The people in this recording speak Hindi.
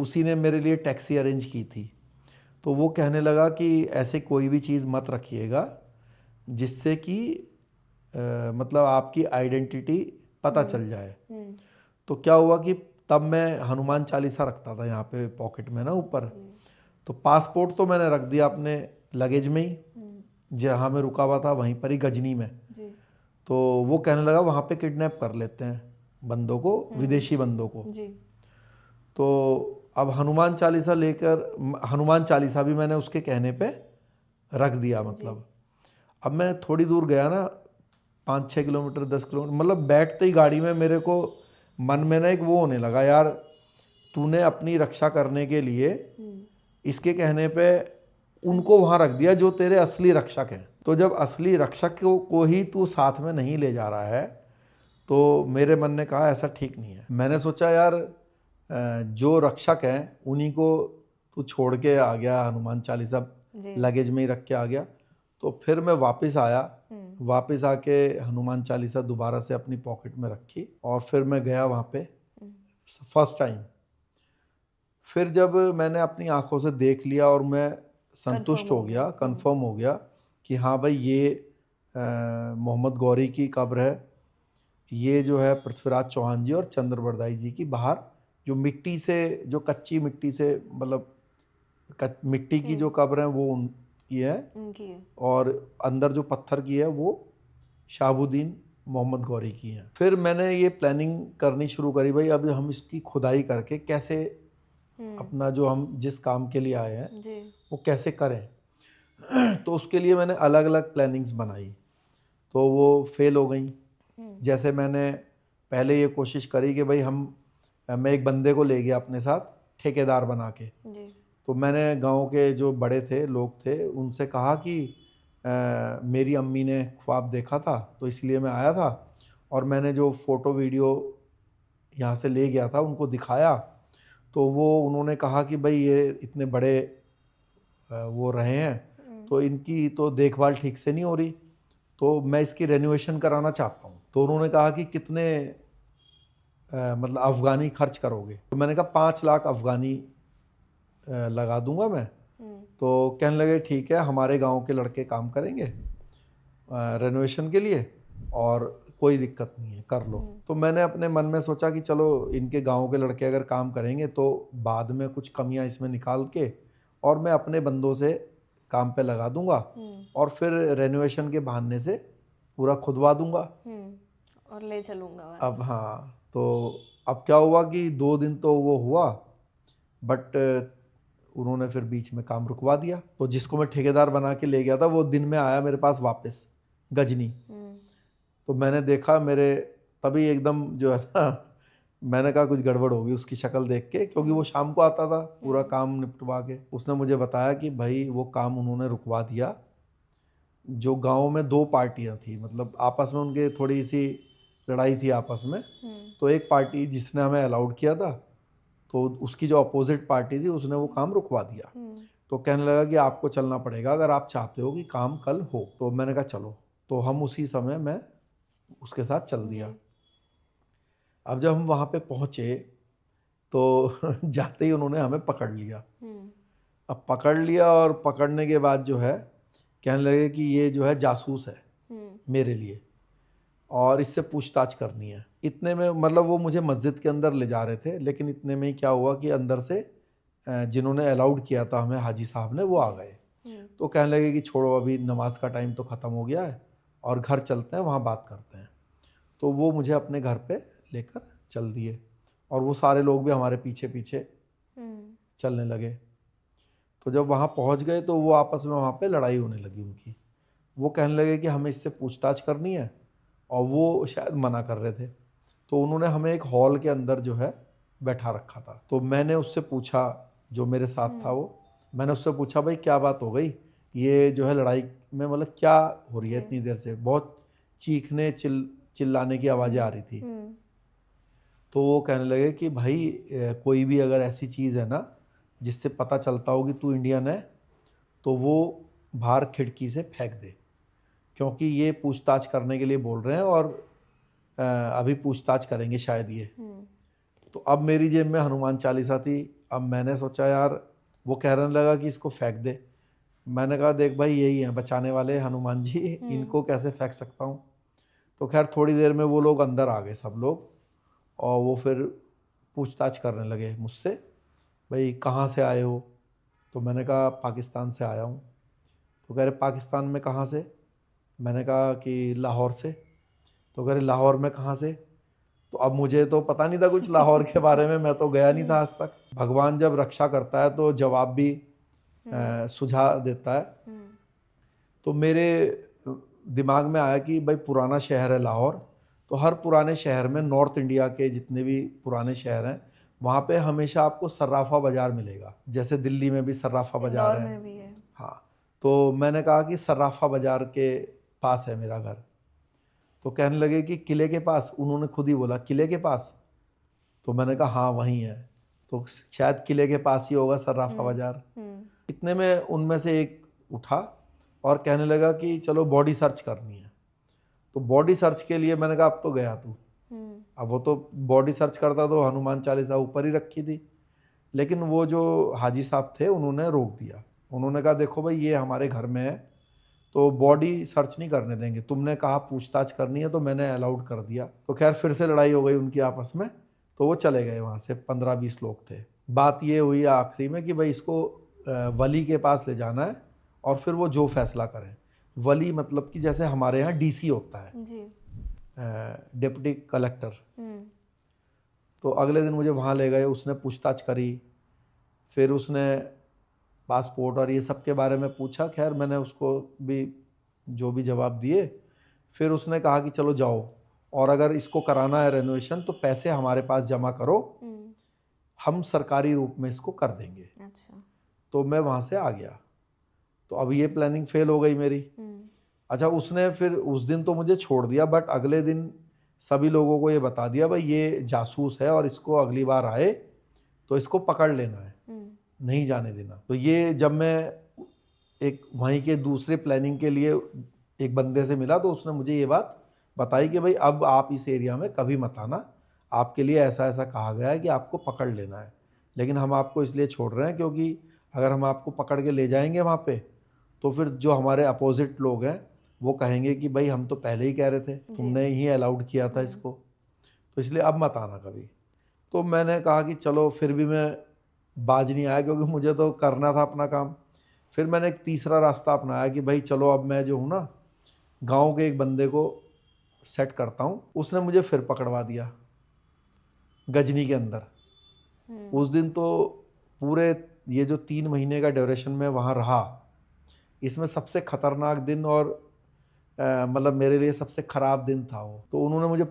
उसी ने मेरे लिए टैक्सी अरेंज की थी। तो वो कहने लगा कि ऐसे कोई भी चीज़ मत रखिएगा जिससे कि मतलब आपकी आइडेंटिटी पता चल जाए। तो क्या हुआ कि तब मैं हनुमान चालीसा रखता था यहाँ पे पॉकेट में ना ऊपर। तो पासपोर्ट तो मैंने रख दिया अपने लगेज में ही, जहाँ मैं रुका हुआ था वहीं पर ही गजनी में। तो वो कहने लगा वहाँ पे किडनैप कर लेते हैं बंदों को, विदेशी बंदों को। तो अब हनुमान चालीसा लेकर, हनुमान चालीसा भी मैंने उसके कहने पे रख दिया। मतलब अब मैं थोड़ी दूर गया ना, 5-6 किलोमीटर 10 किलोमीटर, मतलब बैठते ही गाड़ी में मेरे को मन में ना एक वो होने लगा, यार तूने अपनी रक्षा करने के लिए इसके कहने पे उनको वहाँ रख दिया जो तेरे असली रक्षक हैं। तो जब असली रक्षक को ही तू साथ में नहीं ले जा रहा है, तो मेरे मन ने कहा ऐसा ठीक नहीं है। मैंने सोचा यार जो रक्षक हैं उन्हीं को तू छोड़ के आ गया, हनुमान चालीसा लगेज में ही रख के आ गया। तो फिर मैं वापस आया, वापस आके हनुमान चालीसा दोबारा से अपनी पॉकेट में रखी और फिर मैं गया वहाँ पे फर्स्ट टाइम। फिर जब मैंने अपनी आंखों से देख लिया और मैं संतुष्ट हो गया, कंफर्म हो गया कि हाँ भाई ये मोहम्मद गौरी की कब्र है, ये जो है पृथ्वीराज चौहान जी और चंद्रबरदाई जी की बाहर जो मिट्टी से, जो कच्ची मिट्टी से, मतलब मिट्टी की जो कब्र है वो उनकी है, और अंदर जो पत्थर की है वो शहाबुद्दीन मोहम्मद गौरी की है। फिर मैंने ये प्लानिंग करनी शुरू करी, भाई अभी हम इसकी खुदाई करके कैसे अपना जो हम जिस काम के लिए आए हैं वो कैसे करें। तो उसके लिए मैंने अलग अलग प्लानिंग्स बनाई, तो वो फेल हो गई। जैसे मैंने पहले ये कोशिश करी कि भाई मैं एक बंदे को ले गया अपने साथ ठेकेदार बना के। तो मैंने गांव के जो बड़े थे, लोग थे, उनसे कहा कि मेरी अम्मी ने ख्वाब देखा था तो इसलिए मैं आया था, और मैंने जो फ़ोटो वीडियो यहाँ से ले गया था उनको दिखाया। तो वो उन्होंने कहा कि भाई ये इतने बड़े वो रहे हैं तो इनकी तो देखभाल ठीक से नहीं हो रही, तो मैं इसकी रेनोवेशन कराना चाहता हूँ। तो उन्होंने कहा कि कितने मतलब अफ़गानी खर्च करोगे। तो मैंने कहा 5 लाख अफ़गानी लगा दूंगा मैं। तो कहने लगे ठीक है, हमारे गांव के लड़के काम करेंगे रेनोवेशन के लिए और कोई दिक्कत नहीं है, कर लो। तो मैंने अपने मन में सोचा कि चलो इनके गांव के लड़के अगर काम करेंगे तो बाद में कुछ कमियां इसमें निकाल के और मैं अपने बंदों से काम पे लगा दूंगा और फिर रेनोवेशन के बहाने से पूरा खुदवा दूंगा और ले चलूंगा बस। अब हाँ, तो अब क्या हुआ कि 2 दिन तो वो हुआ, बट उन्होंने फिर बीच में काम रुकवा दिया। तो जिसको मैं ठेकेदार बना के ले गया था वो दिन में आया मेरे पास वापस गजनी। तो मैंने देखा मेरे तभी एकदम जो है ना, मैंने कहा कुछ गड़बड़ होगी उसकी शक्ल देख के, क्योंकि वो शाम को आता था पूरा काम निपटवा के। उसने मुझे बताया कि भाई वो काम उन्होंने रुकवा दिया। जो गांव में 2 पार्टियां थी, मतलब आपस में उनके थोड़ी सी लड़ाई थी आपस में। तो एक पार्टी जिसने हमें अलाउड किया था, तो उसकी जो अपोजिट पार्टी थी उसने वो काम रुकवा दिया। तो कहने लगा कि आपको चलना पड़ेगा अगर आप चाहते हो कि काम कल हो। तो मैंने कहा चलो, तो हम उसी समय मैं उसके साथ चल दिया। अब जब हम वहाँ पे पहुँचे तो जाते ही उन्होंने हमें पकड़ लिया। अब पकड़ लिया और पकड़ने के बाद जो है कहने लगे कि ये जो है जासूस है मेरे लिए और इससे पूछताछ करनी है। इतने में मतलब वो मुझे मस्जिद के अंदर ले जा रहे थे, लेकिन इतने में ही क्या हुआ कि अंदर से जिन्होंने अलाउड किया था हमें, हाजी साहब ने, वो आ गए। तो कहने लगे कि छोड़ो अभी नमाज का टाइम तो ख़त्म हो गया है और घर चलते हैं, वहाँ बात करते हैं। तो वो मुझे अपने घर पे लेकर चल दिए और वो सारे लोग भी हमारे पीछे पीछे चलने लगे। तो जब वहाँ पहुँच गए तो वो आपस में वहाँ पे लड़ाई होने लगी उनकी। वो कहने लगे कि हमें इससे पूछताछ करनी है और वो शायद मना कर रहे थे। तो उन्होंने हमें एक हॉल के अंदर जो है बैठा रखा था। तो मैंने उससे पूछा, जो मेरे साथ था वो, मैंने उससे पूछा भाई क्या बात हो गई, ये जो है लड़ाई में मतलब क्या हो रही है इतनी देर से, बहुत चीखने चिल्लाने की आवाज़ें आ रही थी। तो वो कहने लगे कि भाई कोई भी अगर ऐसी चीज़ है ना जिससे पता चलता हो कि तू इंडियन है तो वो बाहर खिड़की से फेंक दे, क्योंकि ये पूछताछ करने के लिए बोल रहे हैं और अभी पूछताछ करेंगे शायद ये। तो अब मेरी जेब में हनुमान चालीसा थी, अब मैंने सोचा यार, वो कहने लगा कि इसको फेंक दे। मैंने कहा देख भाई यही हैं बचाने वाले हनुमान जी, इनको कैसे फेंक सकता हूँ। तो खैर थोड़ी देर में वो लोग अंदर आ गए सब लोग, और वो फिर पूछताछ करने लगे मुझसे, भाई कहाँ से आए हो। तो मैंने कहा पाकिस्तान से आया हूँ। तो कह रहे पाकिस्तान में कहाँ से। मैंने कहा कि लाहौर से। तो कह रहे लाहौर में कहाँ से। तो अब मुझे तो पता नहीं था कुछ लाहौर के बारे में, मैं तो गया नहीं था आज तक। भगवान जब रक्षा करता है तो जवाब भी सुझाव देता है। तो मेरे दिमाग में आया कि भाई पुराना शहर है लाहौर, तो हर पुराने शहर में नॉर्थ इंडिया के जितने भी पुराने शहर हैं वहाँ पे हमेशा आपको सर्राफा बाज़ार मिलेगा। जैसे दिल्ली में भी सर्राफा बाज़ार इंदौर है। में भी है। हाँ, तो मैंने कहा कि सर्राफा बाज़ार के पास है मेरा घर। तो कहने लगे कि किले के पास। उन्होंने खुद ही बोला किले के पास। तो मैंने कहा हाँ वहीं है। तो शायद किले के पास ही होगा सर्राफा बाज़ार। इतने में उनमें से एक उठा और कहने लगा कि चलो बॉडी सर्च करनी है। तो बॉडी सर्च के लिए मैंने कहा अब तो गया तू। अब वो तो बॉडी सर्च करता तो हनुमान चालीसा ऊपर ही रखी थी। लेकिन वो जो हाजी साहब थे उन्होंने रोक दिया। उन्होंने कहा देखो भाई ये हमारे घर में है तो बॉडी सर्च नहीं करने देंगे, तुमने कहा पूछताछ करनी है तो मैंने अलाउड कर दिया। तो खैर फिर से लड़ाई हो गई उनकी आपस में, तो वो चले गए वहाँ से। 15-20 लोग थे। बात ये हुई आखिरी में कि भाई इसको वली के पास ले जाना है और फिर वो जो फैसला करें। वली मतलब कि जैसे हमारे यहाँ डीसी होता है जी। Deputy collector. तो अगले दिन मुझे वहाँ ले गए, उसने पूछताछ करी, फिर उसने पासपोर्ट और ये सब के बारे में पूछा। खैर मैंने उसको भी जो भी जवाब दिए। फिर उसने कहा कि चलो जाओ और अगर इसको कराना है रेनोवेशन तो पैसे हमारे पास जमा करो, हम सरकारी रूप में इसको कर देंगे। अच्छा। तो मैं वहाँ से आ गया। तो अब ये प्लानिंग फेल हो गई मेरी। अच्छा, उसने फिर उस दिन तो मुझे छोड़ दिया, बट अगले दिन सभी लोगों को ये बता दिया भाई ये जासूस है और इसको अगली बार आए तो इसको पकड़ लेना है, नहीं जाने देना। तो ये जब मैं एक वहीं के दूसरे प्लानिंग के लिए एक बंदे से मिला तो उसने मुझे ये बात बताई कि भाई अब आप इस एरिया में कभी मत आना, आपके लिए ऐसा ऐसा कहा गया है कि आपको पकड़ लेना है, लेकिन हम आपको इसलिए छोड़ रहे हैं क्योंकि अगर हम आपको पकड़ के ले जाएंगे वहाँ पे तो फिर जो हमारे अपोजिट लोग हैं वो कहेंगे कि भाई हम तो पहले ही कह रहे थे, तुमने ही अलाउड किया था इसको, तो इसलिए अब मत आना कभी। तो मैंने कहा कि चलो, फिर भी मैं बाज नहीं आया क्योंकि मुझे तो करना था अपना काम। फिर मैंने एक तीसरा रास्ता अपनाया कि भाई चलो अब मैं जो हूँ ना गांव के एक बंदे को सेट करता हूँ। उसने मुझे फिर पकड़वा दिया गजनी के अंदर। उस दिन तो पूरे ये जो 3 महीने का ड्यूरेशन में वहाँ रहा, इसमें सबसे खतरनाक दिन और मतलब मेरे लिए सबसे ख़राब दिन था वो। तो उन्होंने मुझे